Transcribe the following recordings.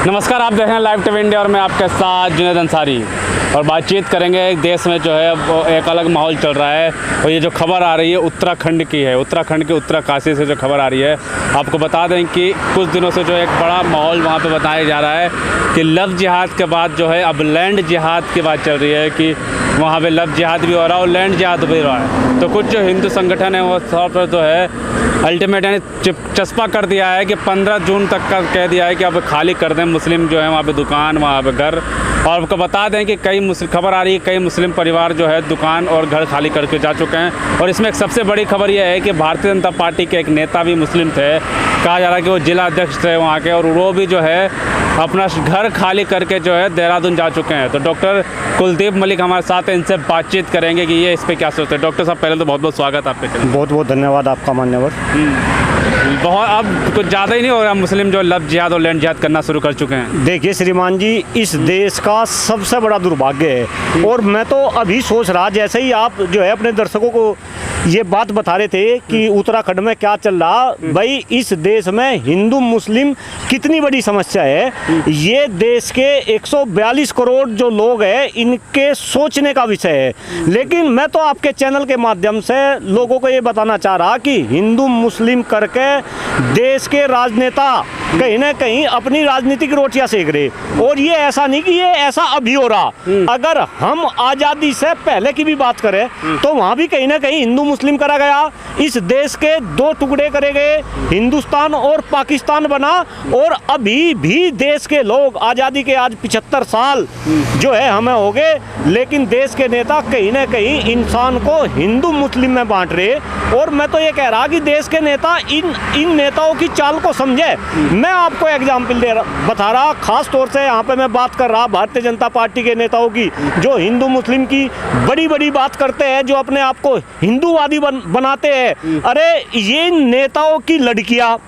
नमस्कार, आप देख रहे हैं लाइव टीवी इंडिया और मैं आपके साथ जुनैद अंसारी और बातचीत करेंगे। देश में जो है वो एक अलग माहौल चल रहा है और ये जो खबर आ रही है उत्तराखंड की है। उत्तराखंड के उत्तरकाशी से जो खबर आ रही है, आपको बता दें कि कुछ दिनों से जो एक बड़ा माहौल वहाँ पे बताया जा रहा है कि लव जिहाद के बाद जो है अब लैंड जिहाद की बात चल रही है कि वहाँ पे लव जिहाद भी हो रहा है और लैंड जिहाद भी हो रहा है। तो कुछ जो हिंदू संगठन है वो सब पर जो है अल्टीमेट यानी चस्पा कर दिया है कि 15 जून तक का कह दिया है कि अब खाली कर दें मुस्लिम जो है वहाँ पे दुकान, वहाँ पे घर। और आपको बता दें कि कई खबर आ रही है कई मुस्लिम परिवार जो है दुकान और घर खाली करके जा चुके हैं। और इसमें एक सबसे बड़ी खबर यह है कि भारतीय जनता पार्टी के एक नेता भी मुस्लिम थे, कहा जा रहा है कि वो जिला अध्यक्ष थे वहाँ के, और वो भी जो है अपना घर खाली करके जो है देहरादून जा चुके हैं। तो डॉक्टर कुलदीप मलिक हमारे साथ हैं, इनसे बातचीत करेंगे कि ये इस पर क्या सोचते हैं। डॉक्टर साहब, पहले तो बहुत बहुत स्वागत आपके चैनल। बहुत बहुत धन्यवाद आपका मान्यवर। बहुत अब कुछ ज़्यादा ही नहीं हो रहा, मुस्लिम जो लव जिहाद और लैंड जिहाद करना शुरू कर चुके हैं। देखिए श्रीमान जी, इस देश का सबसे बड़ा दुर्भाग्य है। और मैं तो अभी सोच रहा, जैसे ही आप जो है अपने दर्शकों को ये बात बता रहे थे कि उत्तराखंड में क्या चल रहा, भाई इस देश में हिंदू मुस्लिम कितनी बड़ी समस्या है। ये देश के 142 करोड़ जो लोग हैं इनके सोचने का विषय है। लेकिन मैं तो आपके चैनल के माध्यम से लोगों को ये बताना चाह रहा कि हिंदू मुस्लिम करके देश के राजनेता कहीं ना कहीं अपनी राजनीतिक रोटियां सेक रहे। और ये ऐसा नहीं कि ये ऐसा अभी हो रहा, अगर हम आज़ादी से पहले की भी बात करें तो वहाँ भी कहीं ना कहीं हिंदू मुस्लिम करा गया। इस देश के दो टुकड़े करे गए, हिंदुस्तान और पाकिस्तान बना। और अभी भी देश के लोग आज़ादी के आज 75 साल जो है हमें हो गए, लेकिन देश के नेता कहीं ना कहीं इंसान को हिंदू मुस्लिम में बांट रहे। और मैं तो ये कह रहा कि देश के नेता इन नेताओं की चाल को समझे। मैं आपको एग्जाम्पल बता रहा, खास तौर से यहाँ पे मैं बात कर रहा भारतीय जनता पार्टी के नेताओं की, जो हिंदू मुस्लिम की बड़ी बड़ी बात करते हैं, जो अपने आप को हिंदूवादी बनाते हैं। अरे ये नेताओं की लड़कियाँ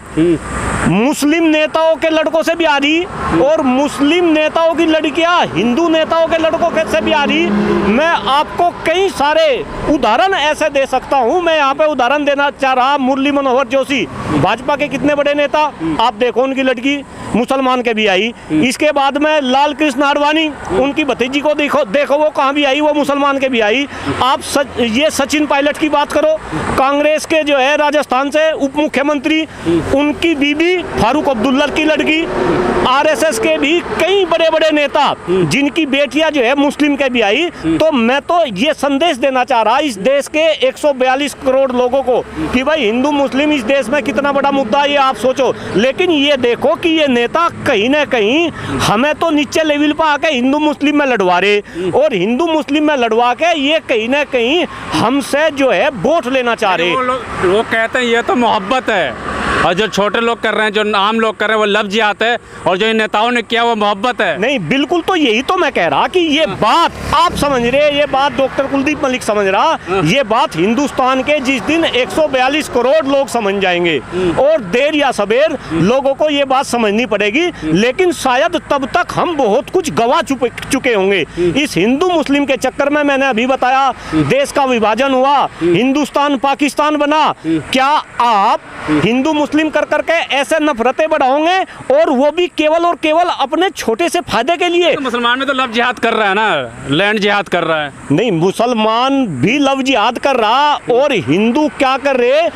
मुस्लिम नेताओं के लड़कों से भी आ रही और मुस्लिम नेताओं की लड़कियां हिंदू नेताओं के लड़कों से भी आ रही। मैं आपको कई सारे उदाहरण ऐसे दे सकता हूं। मैं यहाँ पे उदाहरण देना चाह रहा, मुरली मनोहर जोशी भाजपा के कितने बड़े नेता, आप देखो उनकी लड़की मुसलमान के भी आई। इसके बाद में लाल कृष्ण आडवाणी, उनकी भतीजी को देखो वो कहाँ भी आई, वो मुसलमान के भी आई। आप ये सचिन पायलट की बात करो, कांग्रेस के जो है राजस्थान से उप मुख्यमंत्री, उनकी बीबी फारूक अब्दुल्ला की लड़की। आरएसएस के भी कई बड़े बड़े नेता जिनकी बेटियां जो है मुस्लिम के भी आई। तो मैं तो ये संदेश देना चाह रहा इस देश के 142 करोड़ लोगों को कि भाई हिंदू मुस्लिम इस देश में कितना बड़ा मुद्दा है, ये आप सोचो। लेकिन ये देखो कि ये नेता कहीं ना कहीं हमें तो नीचे लेवल पर आके हिंदू मुस्लिम में लड़वा रहे, और हिंदू मुस्लिम में लड़वा के ये कहीं ना कहीं हमसे जो है वोट लेना चाह रहे। वो कहते हैं ये तो मोहब्बत है, और जो छोटे लोग कर रहे हैं, जो आम लोग कर रहे हैं, वो लव जिहाद है, और जो इन नेताओं ने किया वो मोहब्बत है। नहीं, बिल्कुल, तो यही तो मैं कह रहा कि ये बात आप समझ रहे, ये बात डॉक्टर कुलदीप मलिक समझ रहा, ये बात हिंदुस्तान के जिस दिन 142 करोड़ लोग समझ जाएंगे, और देर या सबेर लोगों को ये बात समझनी पड़ेगी। लेकिन शायद तब तक हम बहुत कुछ गवा चुके होंगे इस हिंदू मुस्लिम के चक्कर में। मैंने अभी बताया देश का विभाजन हुआ, हिंदुस्तान पाकिस्तान बना। क्या आप हिंदू मुस्लिम कर करके ऐसे नफरतें बढ़ाओगे, और वो भी केवल और केवल अपने छोटे से फायदे के लिए? तो मुसलमान में तो लव जिहाद कर रहा है ना, लैंड जिहाद कर रहा है। नहीं, मुसलमान भी लव जिहाद कर रहा, और हिंदू क्या कर रहे,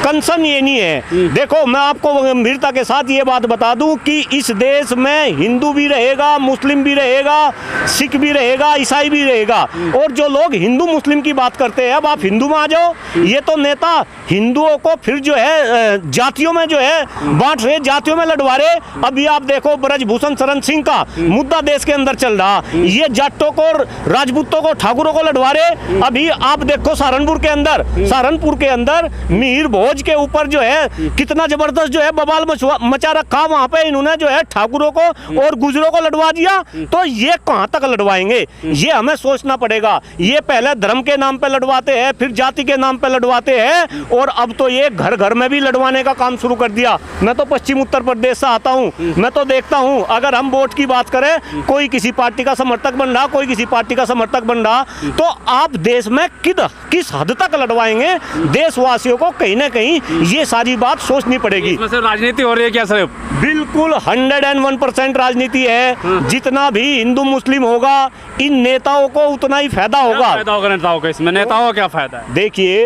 कंसर्न ये नहीं है। देखो, मैं आपको गंभीरता के साथ ये बात बता दूं कि इस देश में हिंदू भी रहेगा, मुस्लिम भी रहेगा, सिख भी रहेगा, ईसाई भी रहेगा। और जो लोग हिंदू मुस्लिम की बात करते हैं, अब आप हिंदू में आ जाओ, ये तो नेता हिंदुओं को फिर जो है जातियों में जो है बांट रहे, जातियों में लड़वा रहे। अभी आप देखो ब्रजभूषण शरण सिंह का मुद्दा देश के अंदर चल रहा, ये जाटों को, राजपूतों को, ठाकुरों को लड़वा रहे। अभी आप देखो सहारनपुर के अंदर मिहिर भोज के ऊपर जो है कितना जबरदस्त जो है बवाल मचा रखा, वहां पे इन्होंने जो है ठाकुरों को और गुजरों को लड़वा दिया। तो ये कहां तक लड़वाएंगे, ये हमें सोचना पड़ेगा। ये पहले धर्म के नाम पे लड़वाते हैं, फिर जाति के नाम पे लड़वाते हैं, और अब तो ये घर घर में भी लड़वाने का काम काम शुरू कर दिया। मैं तो पश्चिम उत्तर प्रदेश से आता हूँ, मैं तो देखता हूँ अगर हम वोट की बात करें, कोई किसी पार्टी का समर्थक बन रहा, कोई किसी पार्टी का समर्थक बन रहा, तो आप देश में किस हद तक लड़वाएंगे देशवासियों को? कहीं ना कहीं ये सारी बात सोचनी पड़ेगी। इसमें से राजनीति हो रही है क्या सिर्फ? बिल्कुल 101% राजनीति है। जितना भी हिंदू मुस्लिम होगा, इन नेताओं को उतना ही फायदा होगा। फायदा होगा नेताओं को? इसमें नेताओं का क्या फायदा है? देखिए,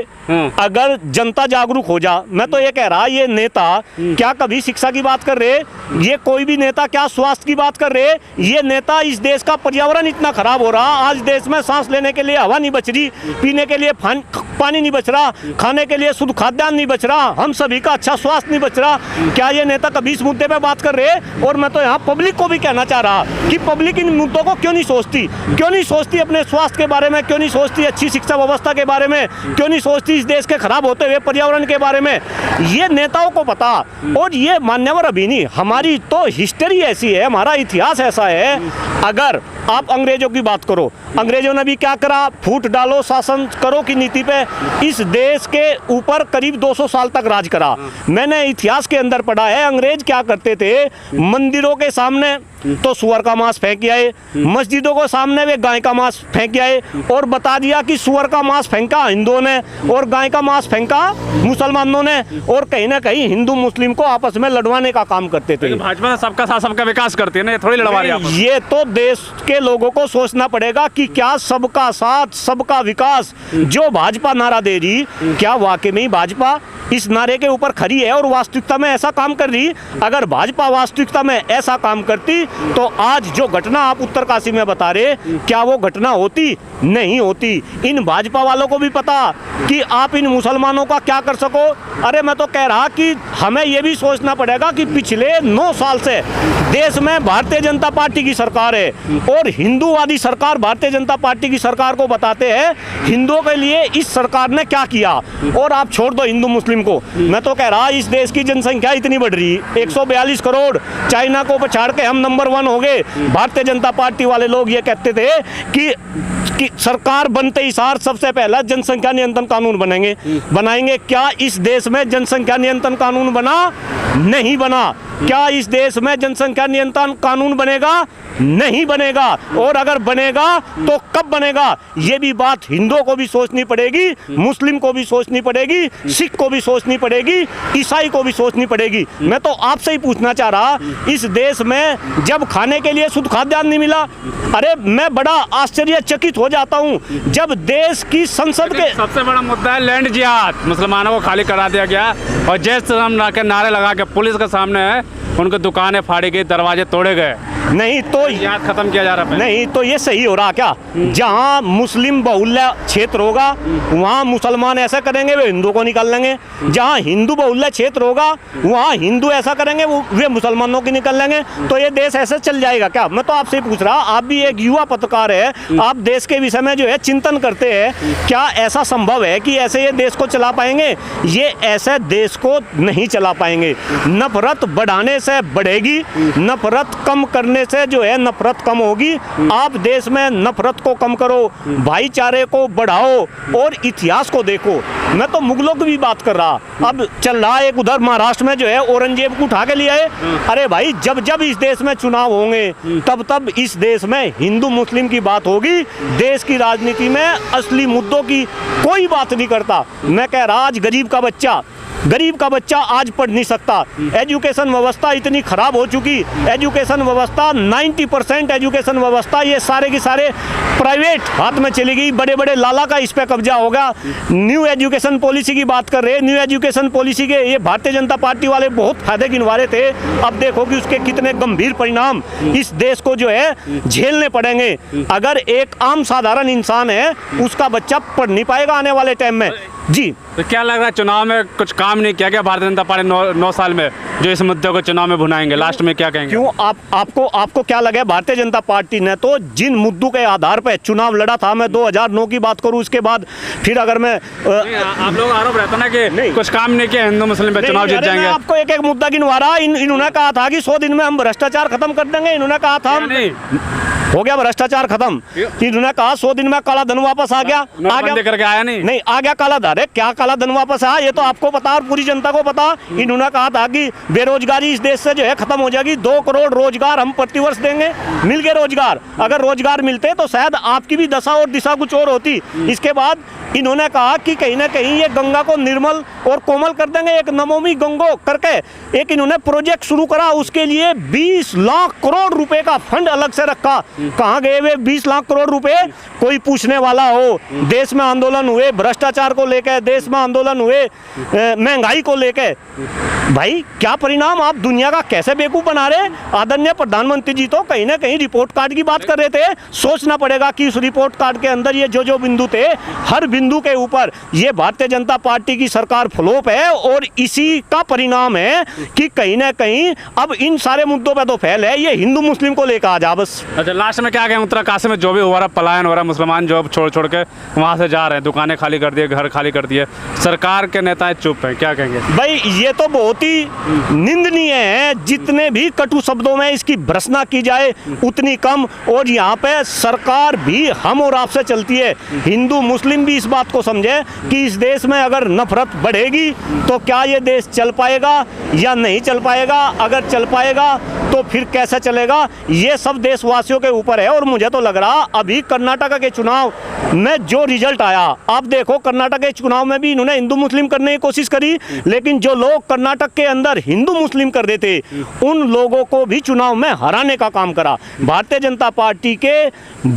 अगर जनता जागरूक हो जा, मैं तो ये कह रहा, ये नेता क्या कभी शिक्षा की बात कर रहे, ये कोई भी नेता क्या स्वास्थ्य की बात कर रहे? ये नेता इस देश का पर्यावरण इतना खराब हो रहा, आज देश में सांस लेने के लिए हवा नहीं बच रही, पीने के लिए पानी नहीं बच रहा, खाने के लिए शुद्ध खाद्यान्न नहीं बच रहा, हम सभी का अच्छा स्वास्थ्य नहीं बच रहा। क्या ये नेता कभी इस मुद्दे पे बात कर रहे? और मैं तो यहाँ पब्लिक को भी कहना चाह रहा कि पब्लिक इन मुद्दों को क्यों नहीं सोचती, क्यों नहीं सोचती अपने स्वास्थ्य के बारे में, क्यों नहीं सोचती अच्छी शिक्षा व्यवस्था के बारे में, क्यों नहीं सोचती इस देश के खराब होते हुए पर्यावरण के बारे में? ये नेताओं को पता। और ये मान्यवर अभी नहीं, हमारी तो हिस्ट्री ऐसी है, हमारा इतिहास ऐसा है। अगर आप अंग्रेजों की बात करो, अंग्रेजों ने भी क्या करा? फूट डालो शासन करो की नीति पे इस देश के ऊपर करीब 200 साल तक राज करा। मैंने इतिहास के अंदर पढ़ा है, अंग्रेज क्या करते थे, मंदिरों के सामने तो सुअर का मांस फेंक आए, मस्जिदों के सामने वे गाय का मांस फेंक आए, और बता दिया कि सुअर का मांस फेंका हिंदुओं ने और गाय का मांस फेंका मुसलमानों ने, और कहीं ना कहीं हिंदू मुस्लिम को आपस में लड़वाने का काम करते थे। भाजपा सबका साथ सबका विकास करती है ना, ये थोड़ी लड़वा रही है। ये तो देश के लोगों को सोचना पड़ेगा कि क्या सबका साथ सबका विकास जो भाजपा नारा दे रही, क्या वाकई में भाजपा इस नारे के ऊपर खड़ी है और वास्तविकता में ऐसा काम कर रही? अगर भाजपा वास्तविकता में ऐसा काम करती तो आज जो घटना आप उत्तरकाशी में बता रहे, क्या वो घटना होती? नहीं होती। इन भाजपा वालों को भी पता कि आप इन मुसलमानों का क्या कर सको। अरे मैं तो कह रहा कि हमें ये भी सोचना पड़ेगा कि पिछले 9 साल से देश में भारतीय जनता पार्टी की सरकार है, और हिंदूवादी सरकार भारतीय जनता पार्टी की सरकार को बताते हैं हिंदुओं के लिए इस सरकार ने क्या किया। और आप छोड़ दो हिंदू मुस्लिम को, मैं तो कह रहा इस देश की जनसंख्या इतनी बढ़ रही, 142 करोड़, चाइना को पछाड़ के हम नंबर 1 हो गए। भारतीय जनता पार्टी वाले लोग ये कहते थे कि सरकार बनते ही सार सबसे पहला जनसंख्या नियंत्रण कानून बनाएंगे। क्या इस देश में जनसंख्या नियंत्रण कानून बना? नहीं बना। क्या इस देश में जनसंख्या नियंत्रण कानून बनेगा? नहीं बनेगा। और अगर बनेगा तो कब बनेगा? ये भी बात हिंदुओं को भी सोचनी पड़ेगी, मुस्लिम को भी सोचनी पड़ेगी, सिख को भी सोचनी पड़ेगी, ईसाई को भी सोचनी पड़ेगी। मैं तो आपसे ही पूछना चाह रहा, इस देश में जब खाने के लिए शुद्ध खाद्यान्न नहीं मिला, अरे मैं बड़ा आश्चर्यचकित हो जाता हूँ जब देश की संसद के सबसे बड़ा मुद्दा है लैंड जिहाद, मुसलमानों को खाली करा दिया गया और जय श्री राम नारे लगा के पुलिस के सामने है उनकी दुकानें फाड़ी गई, दरवाजे तोड़े गए। नहीं तो जिहाद खत्म किया जा रहा है। नहीं तो ये सही हो रहा क्या? जहाँ मुस्लिम बहुल्य क्षेत्र होगा वहाँ मुसलमान ऐसा करेंगे वे हिंदू को निकाल लेंगे, जहाँ हिंदू बहुल्य क्षेत्र होगा वहाँ हिंदू ऐसा करेंगे वे मुसलमानों की निकाल लेंगे। तो ये देश ऐसे चल जाएगा क्या? मैं तो आपसे ही पूछ रहा, आप भी एक युवा पत्रकार है, आप देश के विषय में जो है चिंतन करते हैं, क्या ऐसा संभव है कि ऐसे ये देश को चला पाएंगे? ये ऐसे देश को नहीं चला पाएंगे। नफरत बढ़ाने से बढ़ेगी, नफरत कम करने से जो है नफरत कम होगी। आप देश में नफरत को कम करो, भाईचारे को बढ़ाओ और इतिहास को देखो। मैं तो मुगलों की भी बात कर रहा, अब चल रहा एक उधर महाराष्ट्र में जो है औरंगजेब को उठा के लिया है। अरे भाई जब जब इस देश में चुनाव होंगे तब तब इस देश में हिंदू मुस्लिम की बात होगी। देश की राजनीति में असली मुद्दों की कोई बात नहीं करता। मैं कह रहा आज गरीब का बच्चा आज पढ़ नहीं सकता। एजुकेशन व्यवस्था इतनी खराब हो चुकी, एजुकेशन व्यवस्था 90% एजुकेशन व्यवस्था ये सारे की सारे प्राइवेट हाथ में चली गई। बड़े बड़े लाला का इस पे कब्जा होगा। न्यू एजुकेशन पॉलिसी की बात कर रहे हैं, न्यू एजुकेशन पॉलिसी के ये भारतीय जनता पार्टी वाले बहुत फायदे गिनवा रहे थे। अब देखो कि उसके कितने गंभीर परिणाम इस देश को जो है झेलने पड़ेंगे। अगर एक आम साधारण इंसान है उसका बच्चा पढ़ नहीं पाएगा आने वाले टाइम में। जी तो क्या लग रहा है चुनाव में कुछ काम नहीं किया गया भारतीय जनता पार्टी 9 साल में, जो इस मुद्दे को चुनाव में भुनाएंगे? लास्ट में क्या कहेंगे? क्यों आपको क्या लगे? भारतीय जनता पार्टी ने तो जिन मुद्दों के आधार पर चुनाव लड़ा था, मैं 2009 की बात करूं, उसके बाद फिर अगर मैं आप लोग आरोप रहता ना कि कुछ काम नहीं किया, हिंदू मुस्लिम पे चुनाव जीत जाएंगे। आपको एक एक मुद्दा गिनवा रहा। इन्होंने कहा था कि 100 दिन में हम भ्रष्टाचार खत्म कर देंगे, इन्होंने कहा था। हो गया भ्रष्टाचार खत्म। इन्होंने कहा 100 दिन में काला धन वापस आ गया, नोटबंदी करके आया नहीं आ गया काला धन है, क्या काला धन वापस आया ये तो आपको पता और पूरी जनता को पता। इन्होंने कहा था कि बेरोजगारी इस देश से जो है खत्म हो जाएगी, 2 करोड़ रोजगार हम प्रतिवर्ष देंगे। मिल गए रोजगार, अगर रोजगार मिलते तो शायद आपकी भी दशा और दिशा कुछ और होती। इसके बाद इन्होंने कहा कि कहीं ना कहीं ये गंगा को निर्मल और कोमल कर देंगे, एक नमामि गंगो करके एक इन्होंने प्रोजेक्ट शुरू करा, उसके लिए 20 लाख करोड़ रुपए का फंड अलग से रखा। कहाँ गए वे 20 लाख करोड़ रुपए? कोई पूछने वाला हो? देश में आंदोलन हुए भ्रष्टाचार को लेकर, देश में आंदोलन हुए महंगाई को लेकर, भाई क्या परिणाम, आप दुनिया का कैसे बेवकूफ बना रहे? आदरणीय प्रधानमंत्री जी तो कहीं ना कहीं रिपोर्ट कार्ड की बात कर रहे थे। सोचना पड़ेगा कि उस रिपोर्ट कार्ड के अंदर ये जो बिंदु थे, हर बिंदु के ऊपर ये भारतीय जनता पार्टी की सरकार फ्लॉप है और इसी का परिणाम है कि कहीं ना कहीं अब इन सारे मुद्दों पे तो फेल है, ये हिंदू मुस्लिम को लेकर आ जा बस। अच्छा, लास्ट में क्या कहें, उत्तराकाशी में जो भी हो रहा पलायन हो रहा, मुसलमान जॉब छोड़ छोड़ के वहाँ से जा रहे हैं, दुकानें खाली कर दिए, घर खाली कर दिए, सरकार के नेता चुप हैं, क्या कहेंगे? भाई ये तो बहुत ही निंदनीय है, जितने भी कटु शब्दों में इसकी भर्त्सना की जाए उतनी कम। और यहाँ पे सरकार भी हम और आपसे चलती है, हिंदू मुस्लिम भी इस बात को समझे कि इस देश में अगर नफरत बढ़ेगी तो क्या ये देश चल पाएगा या नहीं चल पाएगा, अगर चल पाएगा तो फिर कैसे चलेगा, ये सब देशवासियों के ऊपर है। और मुझे तो लग रहा अभी कर्नाटक के चुनाव में जो रिजल्ट आया, आप देखो कर्नाटक के चुनाव में भी इन्होंने हिंदू मुस्लिम करने की कोशिश करी, लेकिन जो लोग कर्नाटक के अंदर हिंदू मुस्लिम कर देते उन लोगों को भी चुनाव में हराने का काम करा। भारतीय जनता पार्टी के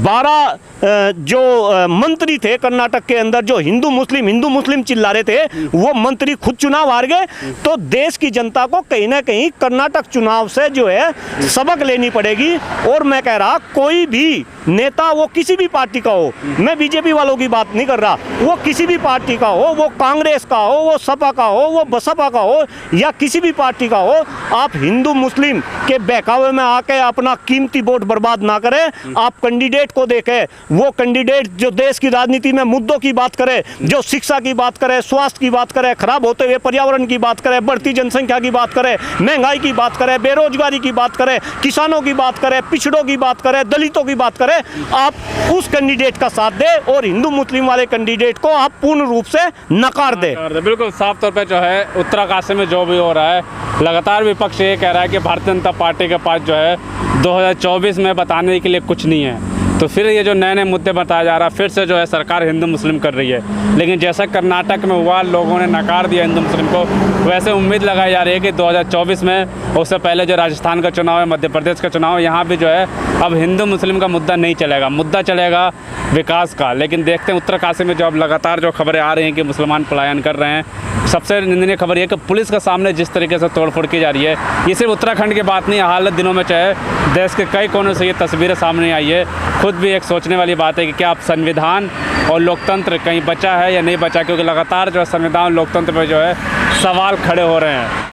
12 जो मंत्री थे कर्नाटक के अंदर, जो हिंदू मुस्लिम चिल्ला रहे थे, वो मंत्री खुद चुनाव हार गए। तो देश की जनता को कहीं ना कहीं कर्नाटक चुनाव से जो है सबक लेनी पड़ेगी। और मैं कह रहा कोई भी नेता, वो किसी भी पार्टी का हो, मैं बीजेपी वालों की बात नहीं कर रहा, वो किसी भी पार्टी का हो, वो कांग्रेस का हो, वो सपा का हो, वो बसपा का हो या किसी भी पार्टी का हो, आप हिंदू मुस्लिम के बहकावे में आके अपना कीमती वोट बर्बाद ना करें। आप कैंडिडेट को देखें, वो कैंडिडेट जो देश की राजनीति में मुद्दों की बात करे, जो शिक्षा की बात करे, स्वास्थ्य की बात करे, खराब होते हुए पर्यावरण की बात करे, बढ़ती जनसंख्या की बात करे, महंगाई की बात करे, बेरोजगारी की बात करे, किसानों की बात करे, पिछड़ों की बात करे, दलितों की बात करे, आप उस कैंडिडेट का साथ दे और हिंदू मुस्लिम वाले कैंडिडेट को आप पूर्ण रूप से नकार दे। बिल्कुल साफ तौर पे जो है उत्तराकाशी में जो भी हो रहा है, लगातार विपक्ष ये कह रहा है कि भारतीय जनता पार्टी के पास जो है 2024 में बताने के लिए कुछ नहीं है। तो फिर ये जो नए नए मुद्दे बताया जा रहा है, फिर से जो है सरकार हिंदू मुस्लिम कर रही है। लेकिन जैसा कर्नाटक में हुआ, लोगों ने नकार दिया हिंदू मुस्लिम को, वैसे उम्मीद लगाई जा रही है कि 2024 में, उससे पहले जो राजस्थान का चुनाव है, मध्य प्रदेश का चुनाव है, यहाँ भी जो है अब हिंदू मुस्लिम का मुद्दा नहीं चलेगा, मुद्दा चलेगा विकास का। लेकिन देखते हैं उत्तराकाशी में जो अब लगातार जो खबरें आ रही हैं कि मुसलमान पलायन कर रहे हैं, सबसे निंदनीय खबर ये कि पुलिस के सामने जिस तरीके से तोड़फोड़ की जा रही है, ये सिर्फ उत्तराखंड की बात नहीं है, हाल दिनों में चाहे देश के कई कोनों से ये तस्वीरें सामने आई है। खुद भी एक सोचने वाली बात है कि क्या अब संविधान और लोकतंत्र कहीं बचा है या नहीं बचा, क्योंकि लगातार जो है संविधान लोकतंत्र पर जो है सवाल खड़े हो रहे हैं।